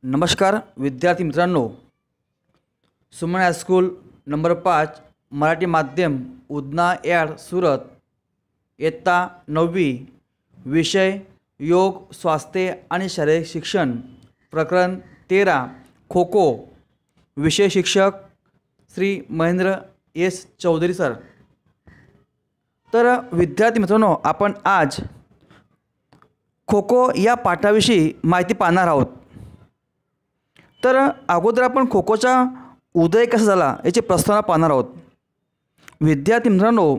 नमस्कार विद्यार्थी मित्रांनो, सुमन हायस्कूल नंबर 5 मराठी माध्यम उधना यार्ड सुरत इयत्ता 9वी विषय योग स्वास्थ्य आणि शारीरिक शिक्षण प्रकरण 13 खो खो विषय शिक्षक श्री महेंद्र एस चौधरी सर। तर विद्यार्थी मित्रांनो, आपण आज खो खो या पाठाविषयी माहिती पाहणार आहोत। तर अगोदर आपण खो खोचा उदय कसा झाला याची प्रस्तावना पाहणार आहोत। विद्यार्थी मित्रांनो,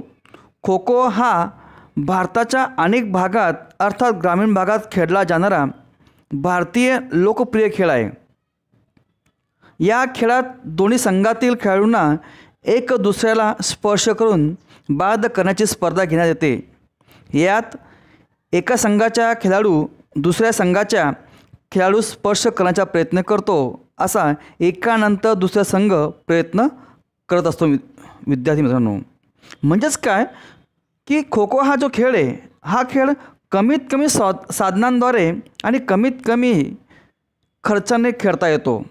खो खो हा भारताच्या अनेक भागात अर्थात ग्रामीण भागात खेळला जाणारा भारतीय लोकप्रिय खेळ आहे। या खेळात दोन्ही संघातील खेळाडूंना एक दुसऱ्याला स्पर्श करून बाद करण्याची स्पर्धा घेण्यात येते। यात एका संघाचा खेळाडू दुसऱ्या संघाच्या खेळाडू स्पर्श करण्याचा प्रयत्न करतो, असा एकानंतर दुसरा संघ प्रयत्न करत असतो। विद्यार्थी मित्रांनो, म्हणजेच काय की खो खो हा जो खेळ आहे, हा खेळ कमीत कमी साधनांद्वारे आणि कमीत कमी खर्चाने खेळता येतो।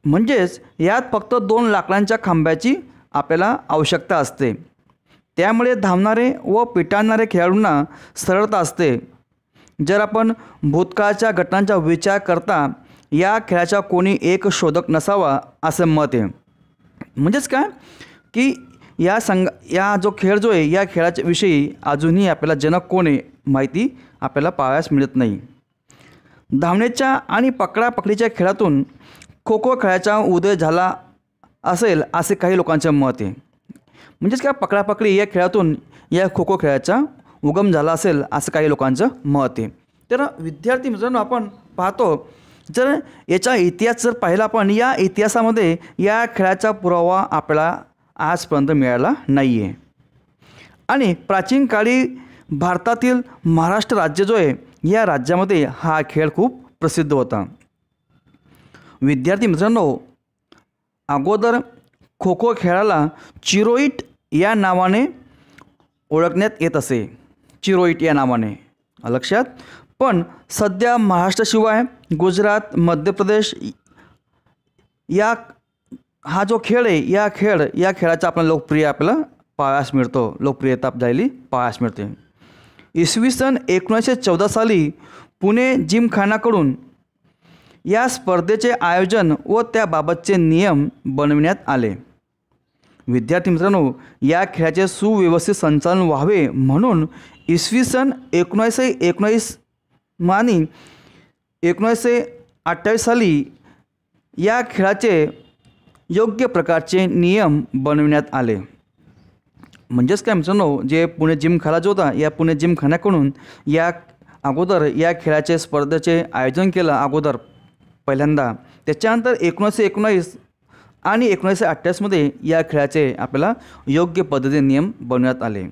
म्हणजेच यात फक्त 2 लाकडांच्या खांब्याची आपल्याला आवश्यकता असते। त्यामुळे धावणारे व पिटाळणारे खेळाडूंना सरळता असते। जर आपण भूतकाळच्या घटनांचा विचार करता या खेळाचा कोणी एक शोधक नसावा असं मत आहे। म्हणजेच काय की या जो खेळ जो आहे, या खेळाच्या विषयी अजूनही आपल्याला जनक कोण आहे माहिती आपल्याला पाहायला मिळत नाही। धावण्याच्या आणि पकडापकडीच्या खेळातून खो खो खेळाचा उदय झाला असेल असे काही लोकांचे मत आहे। म्हणजेच काय पकडापकडी या खेळातून या खो खो खेळाचा उगम झाला असेल असं काही लोकांचं मत आहे। तर विद्यार्थी मित्रांनो, आपण पाहतो जर याचा इतिहास जर पाहिला आपण, या इतिहासामध्ये या खेळाचा पुरावा आपल्याला आजपर्यंत मिळाला नाही आहे। आणि प्राचीन काळी भारतातील महाराष्ट्र राज्य जो आहे, या राज्यामध्ये हा खेळ खूप प्रसिद्ध होता। विद्यार्थी मित्रांनो, अगोदर खो खो खेळाला चिरोईट या नावाने ओळखण्यात येत असे। चिरोईट या नावाने लक्षात। पण सध्या महाराष्ट्राशिवाय गुजरात, मध्य प्रदेश हा जो खेळ आहे, या खेळाचा आपल्याला आपल्याला पाहायला मिळतो, लोकप्रियता झालेली पाहायला मिळते। इसवी सन 1914 साली पुणे जिमखानाकडून या स्पर्धेचे आयोजन व त्याबाबतचे नियम बनविण्यात आले। विद्यार्थी मित्रांनो, या खेळाचे सुव्यवस्थित संचालन व्हावे म्हणून इसवी सन 1919 आणि 1928 साली या खेळाचे योग्य प्रकारचे नियम बनविण्यात आले। म्हणजेच काय मित्रांनो, जे पुणे जिमखाना जो होता, या पुणे जिमखान्याकडून या अगोदर या खेळाचे स्पर्धेचे आयोजन केलं अगोदर पहिल्यांदा। त्याच्यानंतर 1919 आणि 1928मध्ये या खेळाचे आपल्याला योग्य पद्धतीने नियम बनवण्यात आले।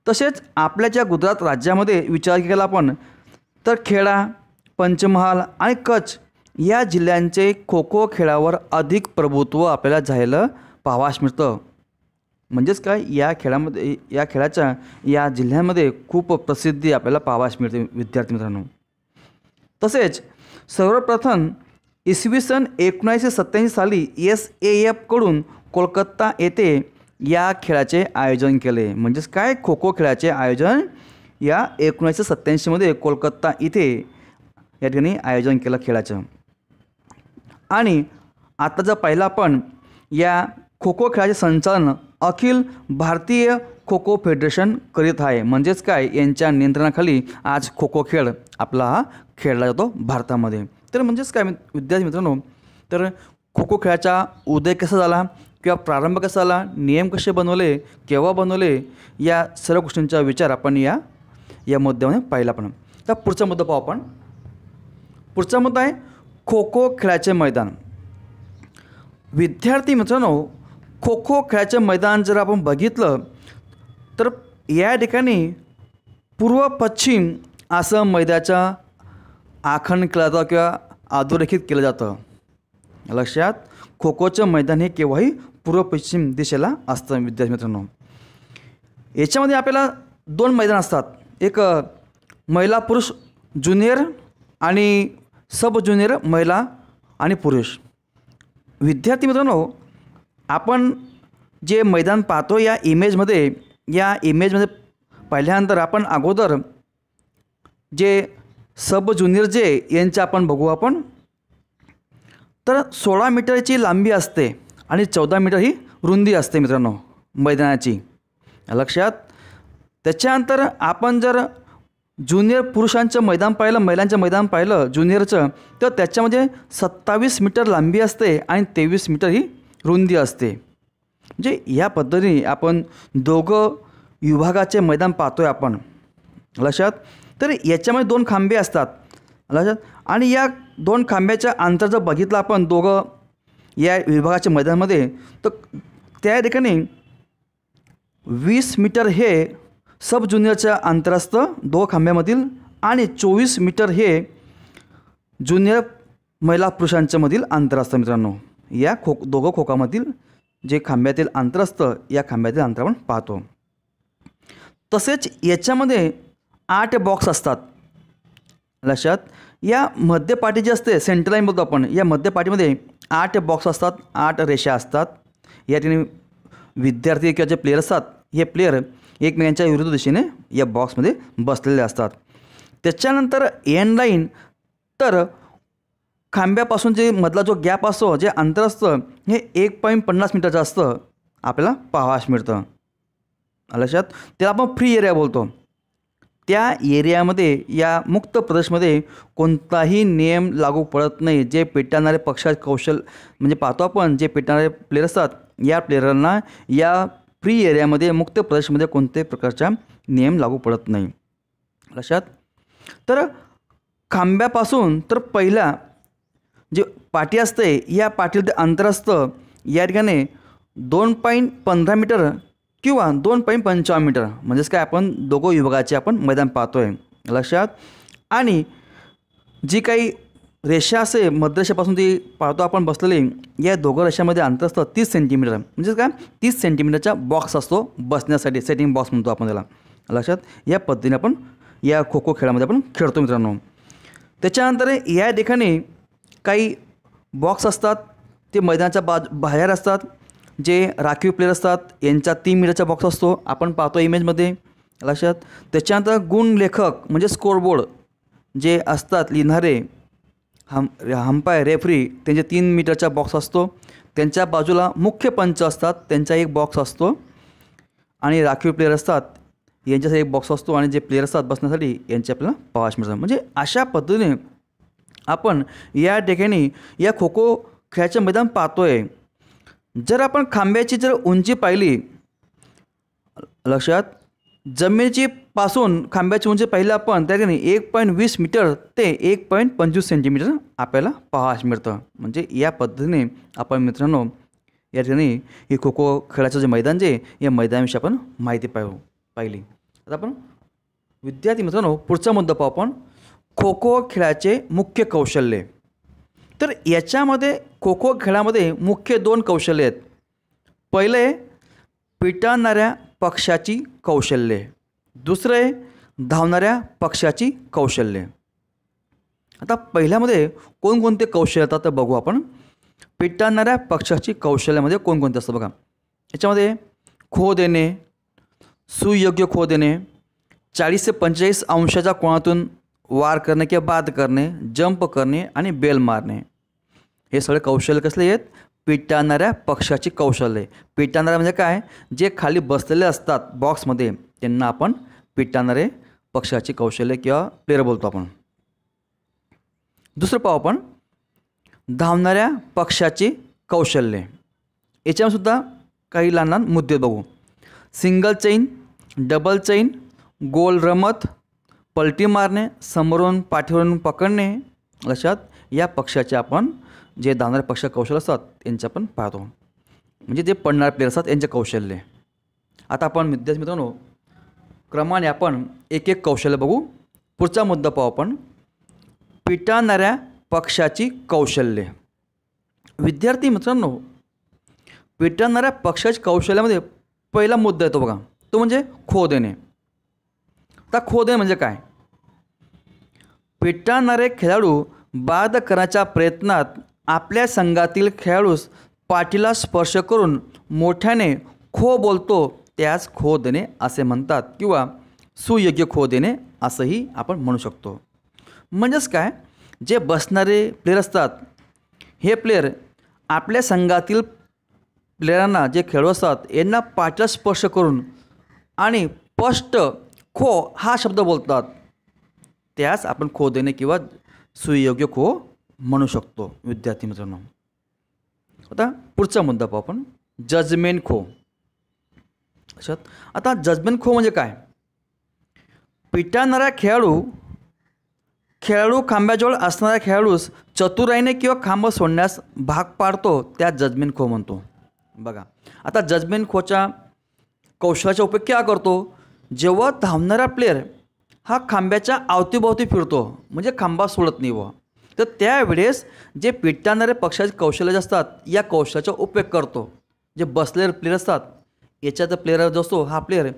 तसेच आपल्या ज्या गुजरात राज्यामध्ये विचार केला आपण, तर खेडा, पंचमहाल आणि कच्छ या जिल्ह्यांचे खो खो खेळावर अधिक प्रभुत्व आपल्याला झालेलं पाहावयास मिळतं। म्हणजेच काय, या खेळाच्या या जिल्ह्यांमध्ये खूप प्रसिद्धी आपल्याला पाहावयास मिळते। विद्यार्थी मित्रांनो, तसेच सर्वप्रथम इसवी सन 1987 साली SAF कडून कोलकाता येथे या खेळाचे आयोजन केले। म्हणजेच काय, खो खो खेळाचे आयोजन या 1987 मध्ये कोलकाता इथे या ठिकाणी आयोजन केलं खेळाचं। आणि आता जर पाहिलं आपण, या खो खो खेळाचे संचालन अखिल भारतीय खो खो फेडरेशन करीत आहे। म्हणजेच काय, यांच्या नियंत्रणाखाली आज खो खो खेळ आपला हा खेळला जातो भारतामध्ये। तर म्हणजेच काय विद्यार्थी मित्रांनो, तर खो खो खेळाचा उदय कसा झाला किंवा प्रारंभ कसा झाला, नियम कसे बनवले, केव्हा बनवले, या सर्व गोष्टींचा विचार आपण या मुद्द्यामध्ये पाहिला। पण तर पुढचा मुद्दा पाहू आपण। पुढचा मुद्दा आहे खो खो खेळाचे मैदान। विद्यार्थी मित्रांनो, खो खो खेळाचे मैदान जर आपण बघितलं तर या ठिकाणी पूर्व पश्चिम असं मैदानाचा आखण केला जातं किंवा अधोरेखित केलं जातं। लक्षात, खो खोचं मैदान हे केव्हाही पूर्व पश्चिम दिशेला असतं। विद्यार्थी मित्रांनो, याच्यामध्ये आपल्याला 2 मैदान असतात, एक महिला पुरुष ज्युनियर आणि सब ज्युनियर महिला आणि पुरुष. विद्यार्थी मित्रांनो, आपण जे मैदान पाहतो या इमेजमध्ये पाहिल्यानंतर आपण अगोदर जे सब ज्युनियर जे यांचे आपण बघू आपण. तर 16 मीटरची लांबी असते आणि 14 मीटर ही रुंदी असते मित्रांनो मैदानाची, लक्षात. त्याच्यानंतर आपण जर ज्युनियर पुरुषांचं मैदान पाहिलं, महिलांचं मैदान पाहिलं ज्युनियरचं, तर त्याच्यामध्ये 27 मीटर लांबी असते आणि 23 मीटर ही रुंदी असते. म्हणजे या पद्धतीने आपण दोघं विभागाचे मैदान पाहतोय आपण, लक्षात. तर याच्यामध्ये 2 खांबे असतात, लक्षात. आणि या 2 खांब्याच्या अंतर जर बघितलं आपण दोघं या विभागाच्या मैदानामध्ये, तर त्या ठिकाणी 20 मीटर हे सब ज्युनियरचं अंतर असतं 2 खांब्यामधील आणि 24 मीटर हे ज्युनियर महिला पुरुषांच्यामधील अंतर असतं मित्रांनो. या दोघं खोकामधील जे खांब्यातील अंतर असतं या खांब्यातील अंतर आपण पाहतो. तसेच याच्यामध्ये 8 बॉक्स असतात, लक्षात. या मध्यपाटी जी असते सेंटर लाईन बोलतो आपण, या मध्यपाटीमध्ये 8 बॉक्स असतात, 8 रेषा असतात. या ठिकाणी विद्यार्थी किंवा जे प्लेयर असतात हे प्लेयर एकमेकांच्या विरुद्ध दिशेने या बॉक्समध्ये बसलेले असतात. त्याच्यानंतर एंड लाईन, तर खांब्यापासून जे मधला जो गॅप असतो, जे अंतर असतं हे 1.50 मीटरचं असतं, आपल्याला पाहावयास मिळतं, लक्षात. त्याला आपण फ्री एरिया बोलतो. त्या एरियामध्ये या मुक्त प्रदेशमध्ये कोणताही नियम लागू पडत नाही. जे पेटाळणारे पक्षाचे कौशल म्हणजे पाहतो आपण, जे पेटाळणारे प्लेयर असतात या प्लेयरांना या फ्री एरियामध्ये मुक्त प्रदेशमध्ये कोणत्याही प्रकारचा नियम लागू पडत नाही, लक्षात. तर खांब्यापासून तर पहिला जे पाटी असते या पाटीला ते अंतर असतं या ठिकाणी 2.15 मीटर किंवा 2.55 मीटर, म्हणजेच काय आपण दोघं विभागाचे आपण मैदान पाहतोय, लक्षात. आणि जी काही रेषा असे मध्यरेषेपासून ती पाहतो आपण बसलेली, या दोघं रेषामध्ये अंतर असतं 30 सेंटीमीटर, म्हणजेच काय 30 सेंटीमीटरचा बॉक्स असतो बसण्यासाठी, सेटिंग बॉक्स म्हणतो आपण त्याला, लक्षात. या पद्धतीने आपण या खो खो खेळामध्ये आपण खेळतो मित्रांनो. त्याच्यानंतर या ठिकाणी काही बॉक्स असतात ते मैदानाच्या बाहेर असतात. जे राखीव प्लेयर असतात यांचा 3 मीटरचा बॉक्स असतो, आपण पाहतो इमेजमध्ये, लक्षात. त्याच्यानंतर गुण लेखक म्हणजे स्कोरबोर्ड जे असतात लिहिणारे, अंपायर रेफरी, त्यांचे 3 मीटरचा बॉक्स असतो. त्यांच्या बाजूला मुख्य पंच असतात, त्यांचा एक बॉक्स असतो. आणि राखीव प्लेयर असतात यांच्यासाठी एक बॉक्स असतो. आणि जे प्लेयर असतात बसण्यासाठी यांचे आपल्याला पाहावयास मिळतात. म्हणजे अशा पद्धतीने आपण या ठिकाणी या खो खो खेळाचे मैदान पाहतोय. जर आपण खांब्याची जर उंची पाहिली, लक्षात, जमिनीची पासून खांब्याची उंची पाहिली आपण त्या ठिकाणी 1.20 मीटर ते 1.25 सेंटीमीटर आपल्याला पाहावयास मिळतं. म्हणजे या पद्धतीने आपण मित्रांनो या ठिकाणी हे खो खो खेळाचं जे मैदान जे या मैदानाविषयी आपण माहिती पाहिली. आता आपण विद्यार्थी मित्रांनो पुढचा मुद्दा पाहू आपण, खो खो खेळाचे मुख्य कौशल्ये. तर याच्यामध्ये खो खो खेळामध्ये मुख्य 2 कौशल्ये आहेत. पहिले पिटाळणाऱ्या पक्षाची कौशल्ये, दुसरे धावणाऱ्या पक्षाची कौशल्ये. आता पहिल्यामध्ये कोणकोणते कौशल्य येतात तर बघू आपण. पिटाळणाऱ्या पक्षाची कौशल्यामध्ये कोणकोणते असतं बघा. याच्यामध्ये खो देणे, सुयोग्य खो देणे, 40 ते 45 अंशाच्या कोनातून वार करणे किंवा बाद करणे, जंप करणे आणि बेल मारणे, हे सगळे कौशल्य कसले आहेत, पिटाळणाऱ्या पक्षाची कौशल्ये. पिटाळणारे म्हणजे काय, जे खाली बसलेले असतात बॉक्समध्ये त्यांना आपण पिटाळणारे पक्षाची कौशल्य किंवा प्लेयर बोलतो आपण. दुसरं पाहू आपण धावणाऱ्या पक्षाची कौशल्ये. याच्यासुद्धा काही लहान लहान मुद्दे बघू. सिंगल चैन, डबल चैन, गोल रमत, पलटी मारणे, समोरून पाठीवरून पकडणे, लक्षात. या पक्षाचे आपण जे धावणारे पक्ष कौशल्य असतात यांचे आपण पाहतो, म्हणजे जे पडणारे प्लेयर असतात यांचे कौशल्य. आता आपण विद्यार्थी मित्रांनो क्रमाने आपण एक एक कौशल्य बघू. पुढचा मुद्दा पाहू आपण पिटाळणाऱ्या पक्षाची कौशल्ये. विद्यार्थी मित्रांनो पिटाळणाऱ्या पक्षाच्या कौशल्यामध्ये पहिला मुद्दा येतो बघा, तो म्हणजे खो देणे. आता खो देणे म्हणजे काय, पिटाळणारे खेळाडू बाद करण्याच्या प्रयत्नात आपल्या संघातील खेळाडूस पाठीला स्पर्श करून मोठ्याने खो बोलतो त्यास खो देणे असे म्हणतात किंवा सुयोग्य खो देणे असंही आपण म्हणू शकतो. म्हणजेच काय, जे बसणारे प्लेयर असतात हे प्लेयर आपल्या संघातील प्लेयरांना, जे खेळाडू असतात यांना पाठीला स्पर्श करून आणि स्पष्ट खो हा शब्द बोलतात, त्यास आपण खो देणे किंवा सुयोग्य खो म्हणू शकतो. विद्यार्थी मित्रांनो, आता पुढचा मुद्दा पाहू आपण, जजमेंट खो. आता जजमेंट खो म्हणजे काय, पिटाळणारा खेळाडू खांब्याजवळ असणाऱ्या खेळाडूस चतुराईने किंवा खांब सोडण्यास भाग पाडतो त्या जजमेंट खो म्हणतो. बघा, आता जजमेंट खोच्या कौशल्याचा उपयोग क्या करतो, जेव्हा धावणारा प्लेयर हा खांब्याच्या अवतीभोवती फिरतो, म्हणजे खांबा सोडत नाही व, तर त्यावेळेस जे पिटाळणारे पक्षाचे कौशल्य असतात या कौशल्याचा उपयोग करतो. जे बसलेले प्लेयर असतात याच्यात प्लेयर जो असतो हा प्लेयर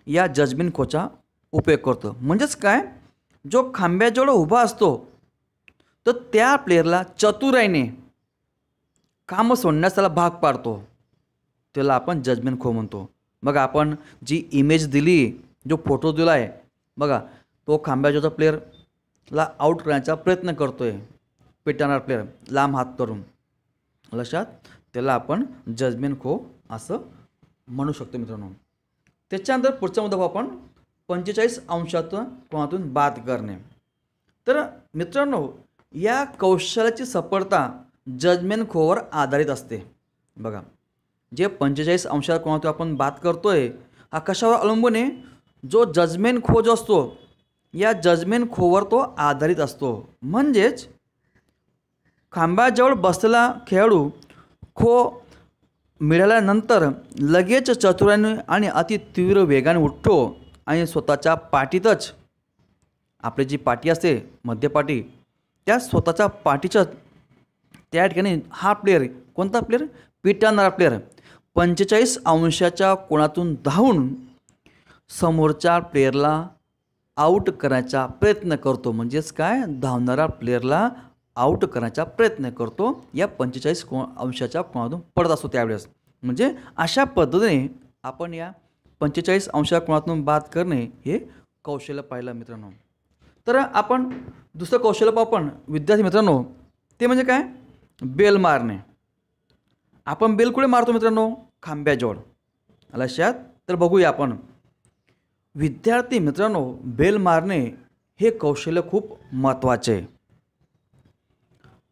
या जजमेंट खोचा उपयोग करतो. म्हणजेच काय, जो खांब्याजवळ उभा असतो तर त्या प्लेयरला चतुराईने काम सोडण्यास त्याला भाग पाडतो, त्याला आपण जजमेंट खो म्हणतो. बघा, आपण जी इमेज दिली, जो फोटो दिला आहे बघा, तो खांब्याजवळचा प्लेयरला आऊट करण्याचा प्रयत्न करतोय, पिटाळणारा प्लेयर लांब हात करून, लक्षात, त्याला आपण जजमेंट खो असं म्हणू शकतो मित्रांनो. त्याच्यानंतर पुढचा मुद्दा आपण 45 अंशातून कोणातून बाद करणे. तर मित्रांनो, या कौशल्याची सफलता जजमेंट खोवर आधारित असते. बघा, जे 45 अंशात कोणातून आपण बाद करतोय हा कशावर अवलंबून आहे, जो जजमेंट खो जो असतो या जजमेंट खोवर तो आधारित असतो. म्हणजेच खांबाजवळ बसलेला खेळाडू खो मिळाल्यानंतर लगेच चतुराईने आणि अति तीव्र वेगाने उठतो आणि स्वतःच्या पाठीतच, आपली जी पाठी असते मध्यपाठी, त्या स्वतःच्या पाठीच्या त्या ठिकाणी हा प्लेयर, कोणता प्लेयर, पिटाळणारा प्लेयर 45 अंशाच्या कोनातून धावून समोरच्या प्लेयरला आऊट करण्याचा प्रयत्न करतो. म्हणजेच काय, धावणारा प्लेयरला आऊट करण्याचा प्रयत्न करतो या 45 अंशाच्या कोनातून पडत असतो त्यावेळेस. म्हणजे अशा पद्धतीने आपण या 45 अंशाच्या कोनातून बाद करणे हे कौशल्य पाहिलं मित्रांनो. तर आपण दुसरं कौशल्य पाहू आपण विद्यार्थी मित्रांनो, ते म्हणजे काय, बेल मारणे. आपण बेल कुठे मारतो मित्रांनो, खांब्याजवळ, लक्षात. तर बघूया आपण विद्यार्थी मित्रांनो, बेल मारणे हे कौशल्य खूप महत्त्वाचे आहे.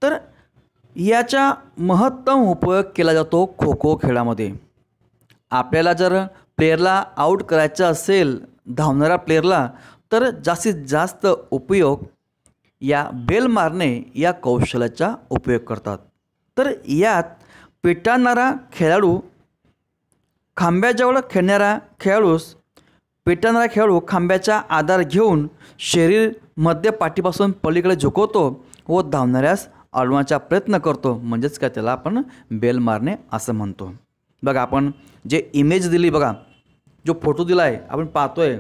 तर याचा महत्तम उपयोग केला जातो खो खो खेळामध्ये. आपल्याला जर प्लेयरला आऊट करायचं असेल, धावणाऱ्या प्लेयरला, तर जास्तीत जास्त उपयोग या बेल मारणे या कौशल्याचा उपयोग करतात. तर यात पिटाळणारा खेळाडू खांब्याजवळ खेळणारा खेळाडूस, पिटाळणारा खेळाडू खांब्याचा आधार घेऊन शरीर मध्य पाठीपासून पलीकडे झुकवतो व धावणाऱ्यास अडवण्याचा प्रयत्न करतो. म्हणजेच काय, त्याला आपण बेल मारणे असं म्हणतो. बघा, आपण जे इमेज दिली, बघा जो फोटो दिला आहे आपण पाहतोय,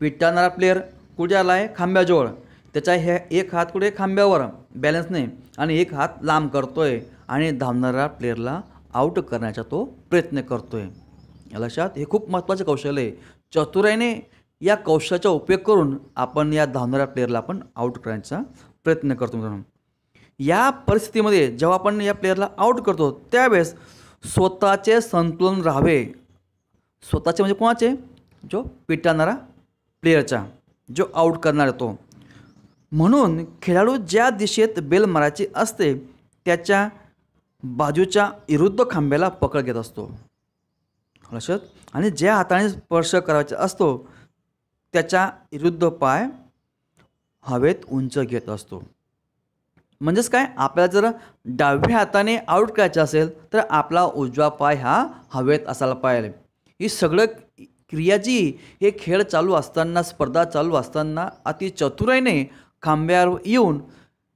पिटाळणारा प्लेयर कुठे आला आहे, खांब्याजवळ, त्याचा हे एक हात कुठे खांब्यावर बॅलन्स नाही आणि एक हात लांब करतोय आणि धावणाऱ्या प्लेयरला आऊट करण्याचा तो प्रयत्न करतोय. लक्षात, हे खूप महत्त्वाचं कौशल्य आहे. चतुराईने या कौशल्याचा उपयोग करून आपण या धावणाऱ्या प्लेयरला आपण आऊट करण्याचा प्रयत्न करतो मित्रांनो. या परिस्थितीमध्ये जेव्हा आपण या प्लेयरला आऊट करतो त्यावेळेस स्वतःचे संतुलन राहावे. स्वतःचे म्हणजे कोणाचे, जो पिटाळणारा प्लेयरचा, जो आऊट करणार तो. म्हणून खेळाडू ज्या दिशेत बेल मारायची असते त्याच्या बाजूच्या विरुद्ध खांब्याला पकड घेत असतो, लक्षात. आणि ज्या हाताने स्पर्श करायचा असतो त्याच्या विरुद्ध पाय हवेत उंच घेत असतो. म्हणजेच काय, आपल्याला जर डाव्या हाताने आऊट करायचं असेल तर आपला उजवा पाय हा हवेत असायला पाहिजे. ही सगळं क्रिया जी, हे खेळ चालू असताना, स्पर्धा चालू असताना अति चतुराईने खांब्यावर येऊन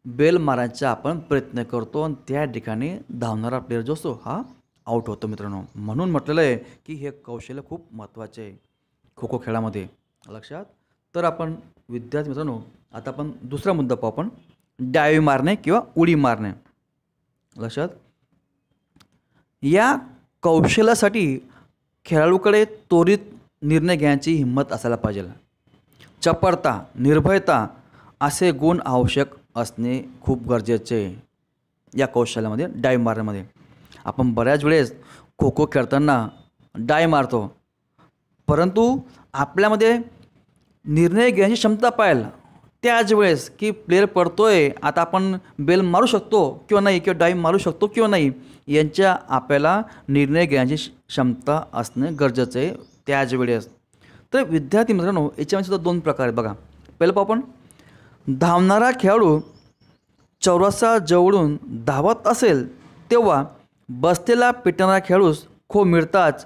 बेल मारायचा आपण प्रयत्न करतो आणि त्या ठिकाणी धावणारा प्लेयर जो असतो हा आऊट होतो मित्रांनो. म्हणून म्हटलेलं आहे की हे कौशल्य खूप महत्त्वाचे आहे खो खो खेळामध्ये, लक्षात. तर आपण विद्यार्थी मित्रांनो, आता आपण दुसरा मुद्दा पाहू आपण, डावी मारणे किंवा उडी मारणे. लक्षात. या कौशल्यासाठी खेळाडूकडे त्वरित निर्णय घेण्याची हिंमत असायला पाहिजे. चपळता, निर्भयता असे गुण आवश्यक असणे खूप गरजेचे आहे या कौशल्यामध्ये, डाय मारण्यामध्ये. आपण बऱ्याच वेळेस खो खो खेळताना डाय मारतो, परंतु आपल्यामध्ये निर्णय घेण्याची क्षमता पाहिजे त्याच वेळेस की प्लेयर पडतोय, आता आपण बेल मारू शकतो किंवा नाही, किंवा डाय मारू शकतो किंवा नाही, यांच्या आपल्याला निर्णय घेण्याची क्षमता असणे गरजेचं आहे त्याच वेळेस. तर विद्यार्थी मित्रांनो, याच्यामध्ये सुद्धा दोन प्रकार आहेत बघा. पहिलं पाहू आपण, धावणारा खेळाडू चौरसा जवळून धावत असेल तेव्हा बसलेला पिटणारा खेळाडूस खो मिळताच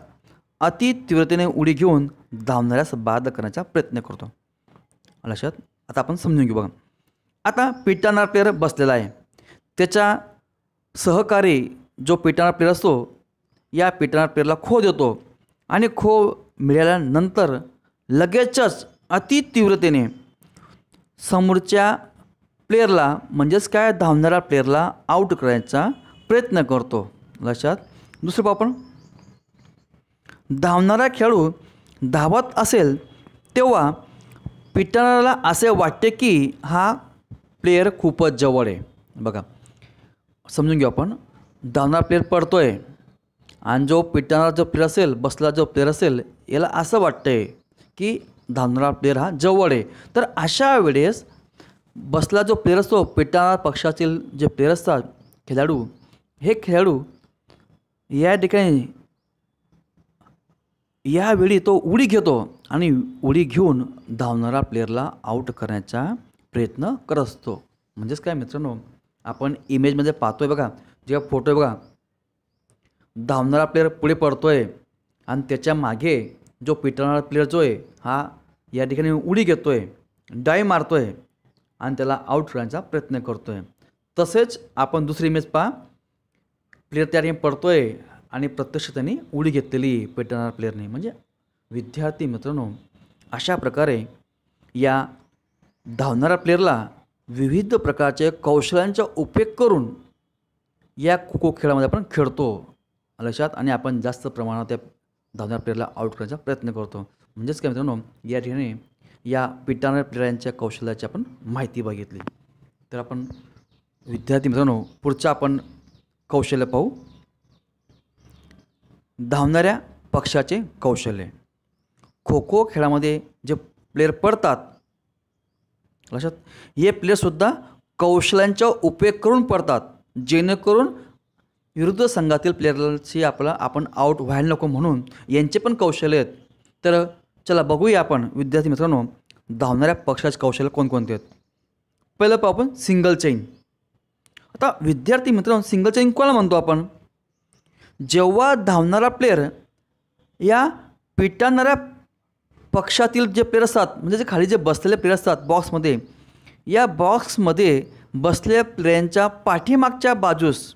अति तीव्रतेने उडी घेऊन धावणाऱ्यास बाद करण्याचा प्रयत्न करतो. लक्षात. आता आपण समजून घेऊ बघा. आता पिटणारा प्लेयर बसलेला आहे, त्याच्या सहकारी जो पिटणारा प्लेयर असतो या पिटणारा प्लेयरला खो देतो आणि खो मिळाल्यानंतर लगेचच अति तीव्रतेने समोरच्या प्लेयरला, म्हणजेच काय, धावणाऱ्या प्लेयरला आऊट करायचा प्रयत्न करतो. लक्षात. दुसरं पाहू आपण, धावणारा खेळाडू धावत असेल तेव्हा पिटणाऱ्याला असे वाटते की हा प्लेयर खूपच जवळ आहे. बघा, समजून घेऊ आपण. धावणारा प्लेयर पडतोय आणि जो पिटणारा जो प्लेयर असेल, बसला जो प्लेयर असेल, याला असं वाटतंय की धावणारा प्लेयर हा जवळ आहे. तर अशा वेळेस बसला जो प्लेयर असतो, पिटणारा पक्षातील जे प्लेयर असतात खेळाडू, हे खेळाडू या ठिकाणी यावेळी तो उडी घेतो आणि उडी घेऊन धावणारा प्लेयरला आऊट करण्याचा प्रयत्न करत असतो. म्हणजेच काय मित्रांनो, आपण इमेजमध्ये पाहतोय बघा, जेव्हा फोटो आहे बघा, धावणारा प्लेयर पुढे पडतोय आणि त्याच्या मागे जो पिटणारा प्लेयर जो आहे हा या ठिकाणी उडी घेतोय, डाय मारतोय आणि त्याला आऊट करण्याचा प्रयत्न करतोय. तसेच आपण दुसरी इमेज पहा, प्लेयर त्या ठिकाणी पडतोय आणि प्रत्यक्ष त्यांनी उडी घेतलेली पिटणारा प्लेयरने. म्हणजे विद्यार्थी मित्रांनो, अशा प्रकारे या धावणाऱ्या प्लेयरला विविध प्रकारचे कौशल्यांचा उपयोग करून या खो खो खेळामध्ये आपण खेळतो. लक्षात. आणि आपण जास्त प्रमाणात त्या धावणाऱ्या प्लेयरला आऊट करण्याचा प्रयत्न करतो. म्हणजेच काय मित्रांनो, या ठिकाणी या पिटणाऱ्या प्लेयरांच्या कौशल्याची आपण माहिती बघितली. तर आपण विद्यार्थी मित्रांनो, पुढचं आपण कौशल्य पाहू, धावणाऱ्या पक्षाचे कौशल्य. खो खो खेळामध्ये जे प्लेयर पडतात, लक्षात, हे प्लेयरसुद्धा कौशल्यांचा उपयोग करून पडतात, जेणेकरून विरुद्ध संघातील प्लेयरची आपण आऊट व्हायला नको म्हणून यांचे पण कौशल्य आहेत. तर चला बघूया आपण विद्यार्थी मित्रांनो, धावणाऱ्या पक्षाचे कौशल्य कोणकोणते आहेत. पहिलं पाहू आपण सिंगल चेन. आता विद्यार्थी मित्रांनो, सिंगल चेन कोणाला म्हणतो आपण? जेव्हा धावणारा प्लेयर या पिटणाऱ्या पक्षातील जे प्लेयर असतात, म्हणजे जे खाली जे बसलेले प्लेयर असतात बॉक्समध्ये, या बॉक्समध्ये बसलेल्या प्लेयरच्या पाठीमागच्या बाजूस,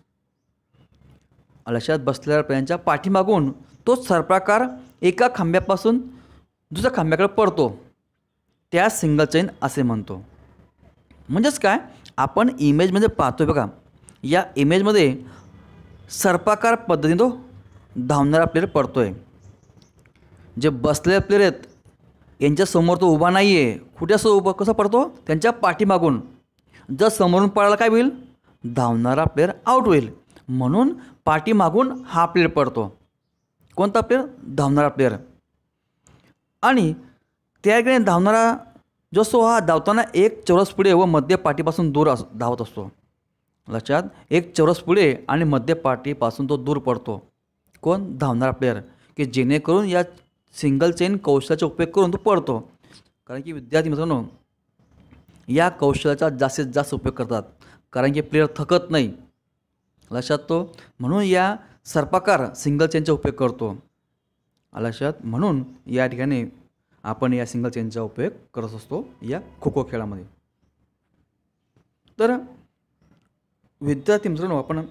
लक्षात, बसलेल्या प्लेयरच्या पाठीमागून तो सर्पाकार एका खांब्यापासून दुसऱ्या खांब्याकडे पडतो, त्या सिंगल चेन असे म्हणतो. म्हणजेच काय, आपण इमेजमध्ये पाहतोय बघा, या इमेजमध्ये सर्पाकार पद्धतीने तो धावणारा प्लेयर पडतोय. जे बसलेले प्लेयर आहेत यांच्यासमोर तो उभा नाही आहे, कुठे असं उभा कसा पडतो, त्यांच्या पाठीमागून. जर समोरून पडायला काय होईल, धावणारा प्लेयर आऊट होईल, म्हणून पाठीमागून हा प्लेयर पडतो. कोणता प्लेयर? धावणारा प्लेयर. आणि त्याकडे धावणारा जो असतो हा धावताना एक चौरस पुढे व मध्य पाठीपासून दूर धावत असतो. लक्षात, एक चौरस पुढे आणि मध्य पाठीपासून तो दूर पडतो. कोण? धावणारा प्लेयर, की जेणेकरून या सिंगल चेन कौशल्याचा उपयोग करून तो पडतो. कारण की विद्यार्थी मित्रांनो, या कौशल्याचा जास्तीत जास्त उपयोग करतात, कारण की प्लेयर थकत नाही. लक्षात तो, म्हणून या सर्पाकार सिंगल चेनचा उपयोग करतो. लक्षात, म्हणून या ठिकाणी आपण या सिंगल चेनचा उपयोग करत असतो या खो खो खेळामध्ये. तर विद्यार्थी मित्रांनो, आपण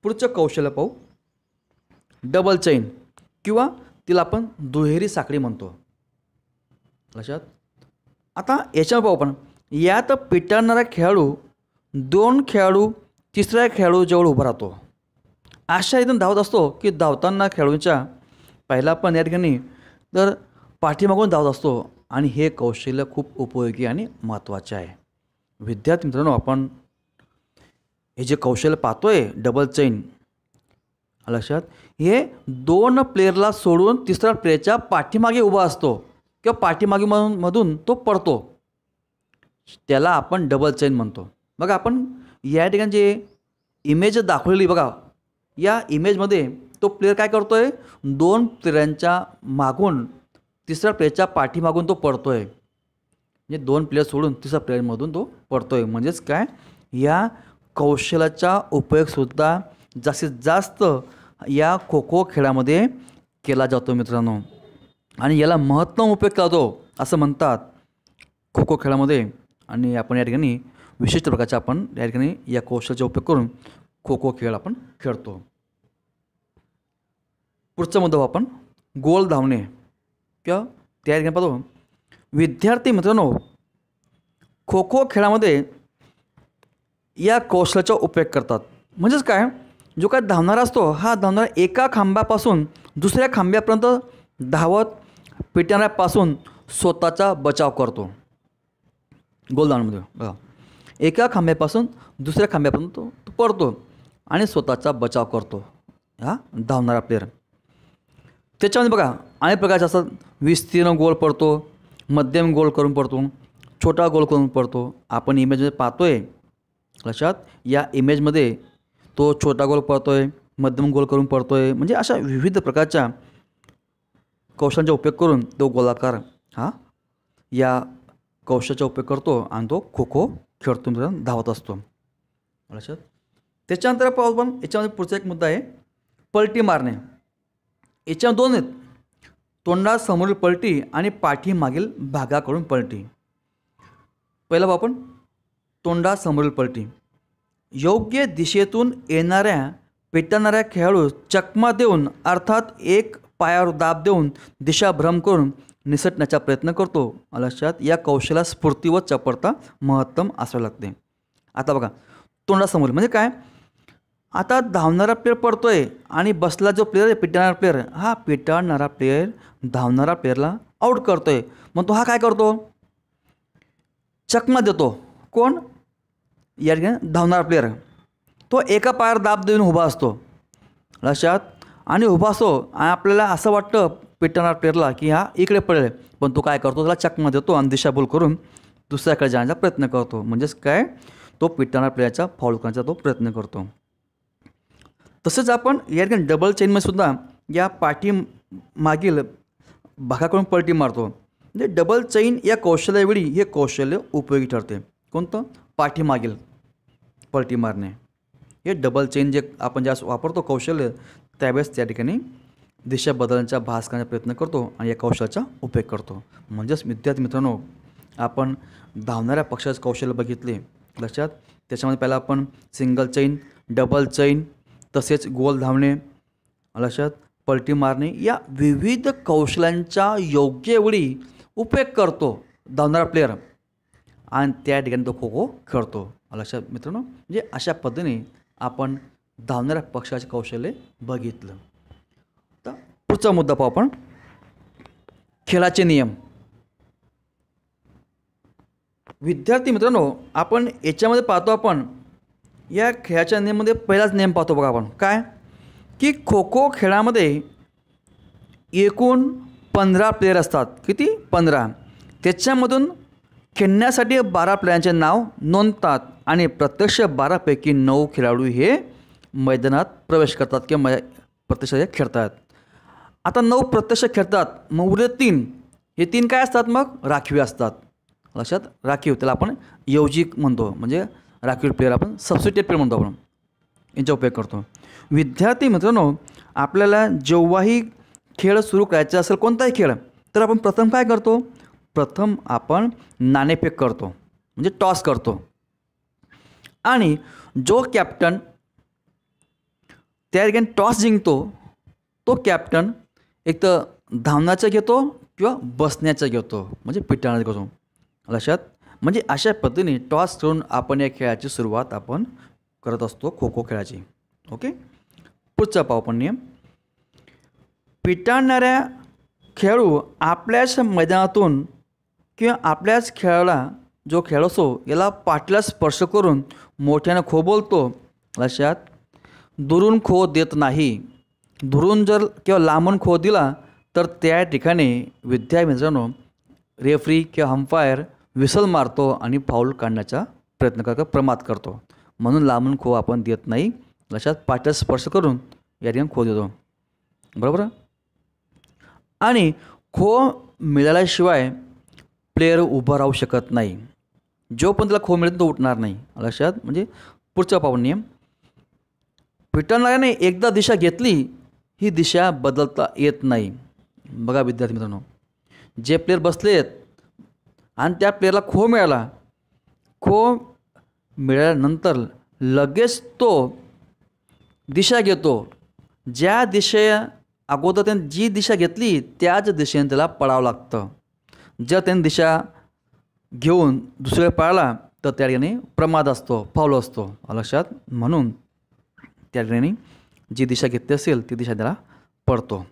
पुढचं कौशल्य पाहू, डबल चेन, किंवा तिला आपण दुहेरी साखळी म्हणतो. लक्षात. आता याच्यावर पाहू आपण, यात पिटणारा खेळाडू दोन खेळाडू तिसऱ्या खेळाडूजवळ उभा राहतो. अशा इथून धावत असतो की धावताना खेळाडूच्या पहिला पण या ठिकाणी तर पाठीमागून धावत असतो आणि हे कौशल्य खूप उपयोगी आणि महत्त्वाचे आहे. विद्यार्थी मित्रांनो, आपण हे जे कौशल्य पाहतोय डबल चेन लक्षात, हे 2 प्लेयरला सोडून तिसरा प्लेयरच्या पाठीमागे उभा असतो किंवा पाठीमागे मधून तो पडतो, त्याला आपण डबल चेन म्हणतो. बघा आपण या ठिकाणी जे इमेज दाखवलेली बघा, या इमेजमध्ये तो प्लेयर काय करतोय, 2 प्लेयरांच्या मागून तिसऱ्या प्लेयरच्या पाठीमागून तो पडतोय. म्हणजे 2 प्लेयर सोडून तिसऱ्या प्लेयरमधून तो पडतोय. म्हणजेच काय, या कौशल्याचा उपयोगसुद्धा जास्तीत जास्त या खो खो खेळामध्ये केला जातो मित्रांनो. आणि याला महत्त्वपूर्ण उपयोग केला जातो असं म्हणतात खो खो खेळामध्ये. आणि आपण या ठिकाणी विशिष्ट प्रकारचा आपण या ठिकाणी या कौशल्याचा उपयोग करून खो खो खेळ आपण खेळतो. पुढचा मुद्दा आपण गोल धावणे किंवा त्या ठिकाणी पाहतो. विद्यार्थी मित्रांनो, खो खो खेळामध्ये या कौशल्याचा उपयोग करतात. म्हणजेच काय, जो काय धावणारा असतो हा धावणारा एका खांबापासून दुसऱ्या खांब्यापर्यंत धावत पिटणाऱ्यापासून स्वतःचा बचाव करतो. गोल धावण्यामध्ये बघा, एका खांब्यापासून दुसऱ्या खांब्यापर्यंत तो पडतो आणि स्वतःचा बचाव करतो हा धावणारा प्लेयर. त्याच्यामध्ये बघा अनेक प्रकारचे असतात. विस्तीर्ण गोल पडतो, मध्यम गोल करून पडतो, छोटा गोल करून पडतो. आपण इमेजमध्ये पाहतोय लक्षात, या इमेजमध्ये तो छोटा गोल पडतोय, मध्यम गोल करून पडतोय. म्हणजे अशा विविध प्रकारच्या कौशल्याचा उपयोग करून तो गोलाकार हा या कौशल्याचा उपयोग करतो आणि तो खो खो खेळतो मित्रांनो, धावत असतो लक्षात. त्याच्यानंतर पाहू आपण याच्यामध्ये पुढचा एक मुद्दा आहे पलटी मारणे. याच्या 2 आहेत, तोंडासमोरील पलटी आणि पाठीमागील भागाकडून पलटी. पहिला पाहू आपण तोंडासमोरील पलटी. योग्य दिशेतून येणाऱ्या पेटणाऱ्या खेळाडू चकमा देऊन अर्थात एक पायावर दाब देऊन दिशाभ्रम करून निसटण्याचा प्रयत्न करतो लक्षात. या कौशल्याला स्फूर्ती व चपळता महत्तम असावे लागते. आता बघा तोंडासमोर म्हणजे काय, आता धावणारा प्लेयर पडतोय आणि बसला जो प्लेयर आहे पिटाळणारा प्लेयर, हा पिटाळणारा प्लेयर धावणारा प्लेयरला आऊट करतोय. मग तो हा काय करतो, चकमा देतो. कोण, या ठिकाणी धावणारा प्लेयर. तो एका पायावर दाब देऊन उभा असतो लक्षात आणि उभा असतो आणि आपल्याला असं वाटतं पिटाळणारा प्लेयरला की हा इकडे पडेल, पण तो काय करतो, त्याला चकमा देतो आणि दिशाभूल करून दुसऱ्याकडे जाण्याचा प्रयत्न करतो. म्हणजेच काय, तो पिटाळणारा प्लेयरचा फाऊल करण्याचा तो प्रयत्न करतो. तसंच आपण या ठिकाणी डबल चेनमध्ये सुद्धा या पाठी मागील भागाकडून पलटी मारतो. म्हणजे डबल चेन या कौशल्यावेळी हे कौशल्य उपयोगी ठरते. कोणतं, पाठीमागील पलटी मारणे. हे डबल चेन जे आपण ज्या वापरतो कौशल्य, त्यावेळेस त्या ठिकाणी दिशा बदलण्याचा भास करण्याचा प्रयत्न करतो आणि या कौशल्याचा उपयोग करतो. म्हणजेच विद्यार्थी मित्रांनो, आपण धावणाऱ्या पक्षाचे कौशल्य बघितले लक्षात. त्याच्यामध्ये पहिला आपण सिंगल चेन, डबल चेन, तसेच गोल धावणे लक्षात, पलटी मारणे या विविध कौशल्यांचा योग्य वेळी उपयोग करतो धावणारा प्लेयर आणि त्या ठिकाणी तो खो खो खेळतो लक्षात मित्रांनो. म्हणजे अशा पद्धतीने आपण धावणाऱ्या पक्षाचे कौशल्य बघितलं. तर पुढचा मुद्दा पाहू आपण खेळाचे नियम. विद्यार्थी मित्रांनो, आपण याच्यामध्ये पाहतो, आपण या खेळाच्या नियमामध्ये पहिलाच नियम पाहतो बघा आपण काय, की खो खो खेळामध्ये एकूण 15 प्लेयर असतात. किती, 15. त्याच्यामधून खेळण्यासाठी 12 प्लेयरांचे नाव नोंदतात आणि प्रत्यक्ष 12 पैकी 9 खेळाडू हे मैदानात प्रवेश करतात किंवा प्रत्यक्ष खेळतात. आता 9 प्रत्यक्ष खेळतात, मग उरले 3. हे 3 काय असतात, मग राखीव असतात लक्षात. राखीव त्याला आपण योजिक म्हणतो, म्हणजे राखीव प्लेयर आपण सबस्टिट्यूट प्लेयर म्हणतो, आपण यांचा उपयोग करतो. विद्यार्थी मित्रांनो, आपल्याला जेव्हाही खेळ सुरू करायचा असेल कोणताही खेळ, तर आपण प्रथम काय करतो, प्रथम आपण नाणेफेक करतो म्हणजे टॉस करतो आणि जो कॅप्टन त्या ठिकाणी टॉस जिंकतो तो कॅप्टन एक तर धावण्याचं घेतो किंवा बसण्याचं घेतो, म्हणजे पिटाळण्याचं घेतो लक्षात. म्हणजे अशा पद्धतीने टॉस करून आपण या खेळाची सुरुवात आपण करत असतो खो खो खेळाची. ओके, पुढचा पाहू आपण नियम. पिटाळणाऱ्या खेळाडू आपल्याच मैदानातून किंवा आपल्याच खेळाला जो खेळ असो याला पाठीला स्पर्श करून मोठ्यानं खो बोलतो. लक्षात, दुरून खो देत नाही. दुरून जर किंवा लांबून खो दिला तर त्या ठिकाणी मित्रांनो रेफरी किंवा अंपायर विसल मारतो आणि फाऊल काढण्याचा प्रयत्न करतो, प्रमाद करतो. म्हणून लांबून खो आपण देत नाही. लक्षात, पाठीला स्पर्श करून या ठिकाणी खो देतो. बरोबर. आणि खो मिळाल्याशिवाय प्लेयर उभं राहू शकत नाही. जो पण त्याला खो मिळेल तो उठणार नाही. लक्षात, म्हणजे पुढचा पाहू नियम. पिटाळणाऱ्याने एकदा दिशा घेतली ही दिशा बदलता येत नाही. बघा विद्यार्थी मित्रांनो, जे प्लेयर बसले आहेत आणि त्या प्लेयरला खो मिळाला, खो मिळाल्यानंतर लगेच तो दिशा घेतो. ज्या अगोदर त्याने जी दिशा घेतली त्याच दिशेने त्याला पळावं लागतं. जर त्याने दिशा घेऊन दुसरीकडे पळाला तर त्या ठिकाणी प्रमाद असतो, फाऊल असतो. लक्षात, म्हणून त्या ठिकाणी जी दिशा घेतली असेल ती दिशा त्याला पडतो.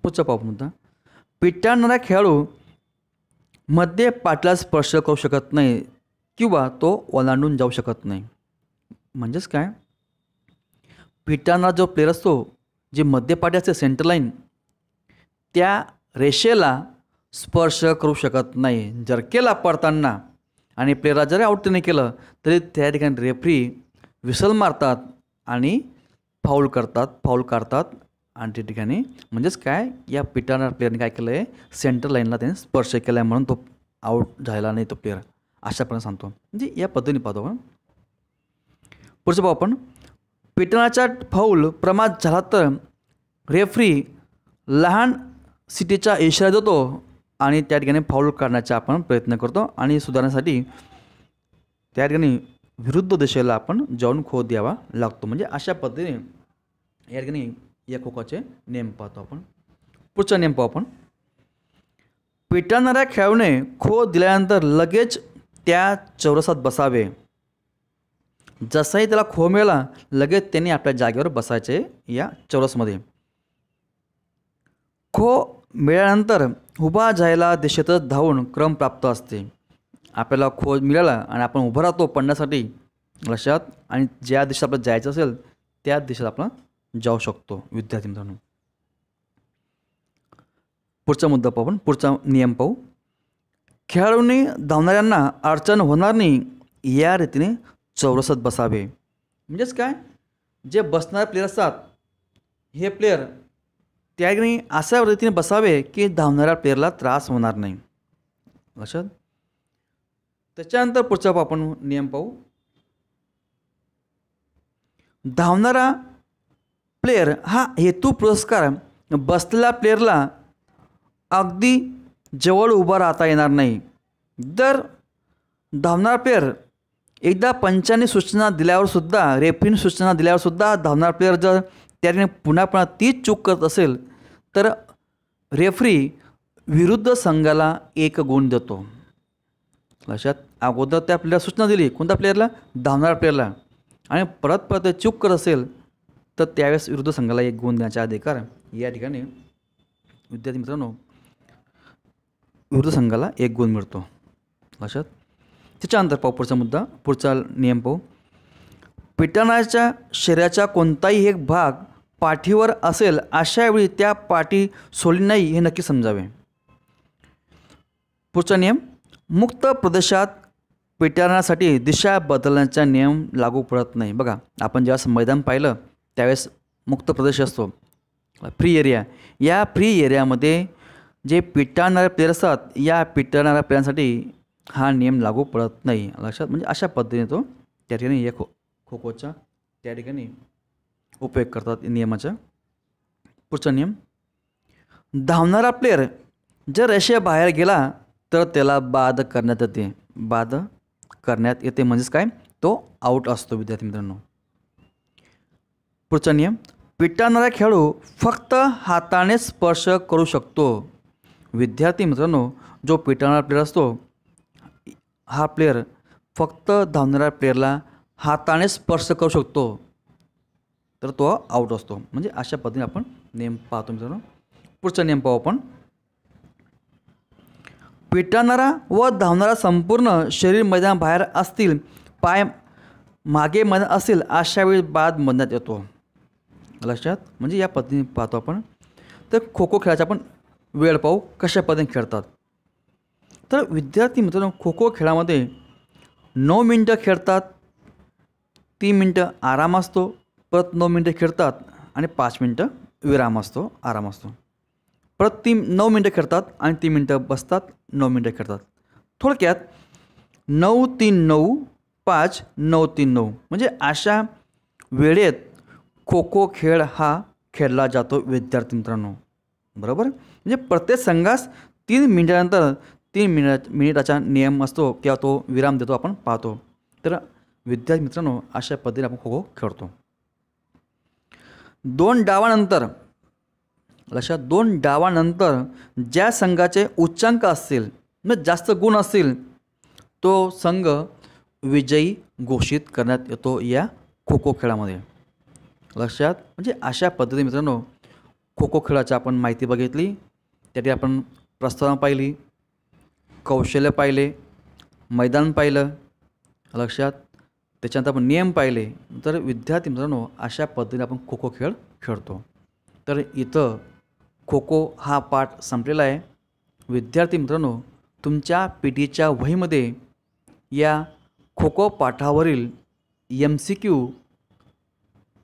पुढचा पाहू मुद्दा. पिटाळणारा खेळाडू मध्ये पाठीला स्पर्श करू शकत नाही किंवा तो ओलांडून जाऊ शकत नाही. म्हणजेच काय, पिटाळणारा जो प्लेयर असतो, जे मध्यपाठी असते सेंटर लाईन, त्या रेषेला स्पर्श करू शकत नाही. जर केला पडताना आणि प्लेयरला जरी आउट नाही केलं तरी त्या ठिकाणी रेफरी विसल मारतात आणि फाऊल काढतात. आणि त्या ठिकाणी म्हणजेच काय, या पिटाळणाऱ्या प्लेयरने काय केलं आहे, सेंटर लाईनला त्याने स्पर्श केला आहे म्हणून तो आउट झाला नाही तो प्लेयर, अशाप्रकारे सांगतो. म्हणजे या पद्धतीने पाहतो आपण. पुढचं पाहू आपण. पिटाळण्याचा फाऊल प्रमाद झाला तर रेफरी लहान सिटीचा इशारा देतो आणि त्या ठिकाणी फाऊल काढण्याचा आपण प्रयत्न करतो आणि सुधारण्यासाठी त्या ठिकाणी विरुद्ध दिशेला आपण जाऊन खो द्यावा लागतो. म्हणजे अशा पद्धतीने या ठिकाणी या खो खोचे नियम पाहतो आपण. पुढचा नियम पाहू आपण. पिटाळणाऱ्या खेळाडूने खो दिल्यानंतर लगेच त्या चौरसात बसावे. जसाही त्याला खो मिळाला लगेच त्यांनी आपल्या जागेवर बसायचे या चौरसमध्ये. खो मिळाल्यानंतर उभा जायला दिशेतच धावून क्रम प्राप्त असते. आपल्याला खो मिळाला आणि आपण उभं राहतो पडण्यासाठी. लक्षात, आणि ज्या दिशेत आपल्याला जायचं असेल त्या दिशेत आपण जाऊ शकतो. विद्यार्थी मित्रांनो, पुढचा मुद्दा पाहू आपण. पुढचा नियम पाहू. खेळाडूंनी धावणाऱ्यांना अडचण होणार नाही या रीतीने चौरसात बसावे. म्हणजेच काय, जे बसणारे प्लेयर असतात हे प्लेयर त्या ठिकाणी अशा रीतीने बसावे की धावणाऱ्या प्लेयरला त्रास होणार नाही. लक्षात. त्याच्यानंतर पुढचा आपण नियम पाहू. धावणारा प्लेयर हा हेतू पुरस्कार बसलेल्या प्लेयरला अगदी जवळ उभा राहता येणार नाही. जर धावणारा प्लेयर एकदा पंचांनी सूचना दिल्यावरसुद्धा, रेफरीने सूचना दिल्यावरसुद्धा धावणारा प्लेयर जर त्या ठिकाणी पुन्हा तीच चूक करत असेल तर रेफरी विरुद्ध संघाला 1 गुण देतो. लक्षात, अगोदर त्या प्लेयरला सूचना दिली, कोणत्या प्लेयरला, धावणाऱ्या प्लेयरला, आणि परत चूक करत असेल तर त्यावेळेस विरुद्ध संघाला 1 गुण देण्याचा अधिकार या ठिकाणी विद्यार्थी मित्रांनो विरुद्ध संघाला 1 गुण मिळतो. लक्षात. त्याच्यानंतर पाहू पुढचा मुद्दा, पुढचा नियम पाहू. पिटाळण्याच्या शरीराचा कोणताही एक भाग पाठीवर असेल अशा वेळी त्या पाठी सोडली नाही हे नक्की समजावे. पुढचा नियम. मुक्त प्रदेशात पिटाळण्यासाठी दिशा बदलण्याचा नियम लागू पडत नाही. बघा, आपण ज्यावेळेस मैदान पाहिलं त्यावेळेस मुक्त प्रदेश असतो, फ्री एरिया. या फ्री एरियामध्ये जे पिटाळणारे प्लेयर असतात या पिटाळणाऱ्या प्लेयरांसाठी हा नियम लागू पडत नाही. लक्षात, म्हणजे अशा पद्धतीने तो त्या ठिकाणी या खो खोचा त्या ठिकाणी उपयोग करतात नियमाचा. पुढचा नियम. धावणारा प्लेयर जर रेषेबाहेर गेला तर त्याला बाद करण्यात येते. बाद करण्यात येते म्हणजेच काय, तो आऊट असतो. विद्यार्थी मित्रांनो, पुढचा नियम. पिटाळणारा खेळाडू फक्त हाताने स्पर्श करू शकतो. विद्यार्थी मित्रांनो, जो पिटाळणारा प्लेयर असतो हा प्लेयर फक्त धावणाऱ्या प्लेयरला हाताने स्पर्श करू शकतो तर तो आऊट असतो. म्हणजे अशा पद्धतीने आपण नियम पाहतो मित्रांनो. पुढचा नियम पाहू आपण. पिटाळणारा व धावणारा संपूर्ण शरीर मैदानाबाहेर असतील, पाय मागे मैदान असेल, अशा वेळी बाद म्हणण्यात येतो. लक्षात. म्हणजे या पद्धतीने पाहतो आपण. तर खो खो खेळाचा आपण वेळ पाहू कशा पद्धतीने खेळतात. तर विद्यार्थी मित्रांनो खो खो खेळामध्ये 9 मिनटं खेळतात, 3 मिनटं आराम असतो, परत 9 मिनटं खेळतात आणि 5 मिनटं विराम असतो, आराम असतो. परत 9 मिनटं खेळतात आणि 3 मिनटं बसतात, 9 मिनटं खेळतात. थोडक्यात 9-3-9, 5-9-3-9 म्हणजे अशा वेळेत खो खो खेळ हा खेळला जातो विद्यार्थी मित्रांनो. बरोबर. म्हणजे प्रत्येक संघास 3 मिनिटानंतर 3 मिनिटाचा नियम असतो किंवा तो विराम देतो आपण पाहतो. तर विद्यार्थी मित्रांनो अशा पद्धतीने आपण खो खो खेळतो. 2 डावानंतर लक्षात 2 डावानंतर ज्या संघाचे उच्चांक असतील म्हणजे जास्त गुण असतील तो संघ विजयी घोषित करण्यात येतो या खो खो खेळामध्ये. लक्षात. म्हणजे अशा पद्धतीने मित्रांनो खो खो खेळाची आपण माहिती बघितली, त्यासाठी आपण प्रस्तावना पाहिली, कौशल्य पाहिले, मैदान पाहिलं. लक्षात. त्याच्यानंतर आपण नियम पाहिले. तर विद्यार्थी मित्रांनो अशा पद्धतीने आपण खो खो खेळ खेळतो. तर इथं खो खो हा पाठ संपलेला आहे. विद्यार्थी मित्रांनो तुमच्या पीटीच्या वहीमध्ये या खो खो पाठावरील MCQ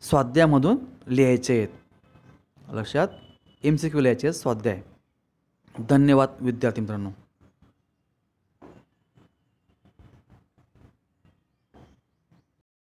स्वाध्यायामधून लिहायचे आहेत. लक्षात. MCQ लिहायचे आहेत स्वाध्याय. धन्यवाद विद्यार्थी मित्रांनो.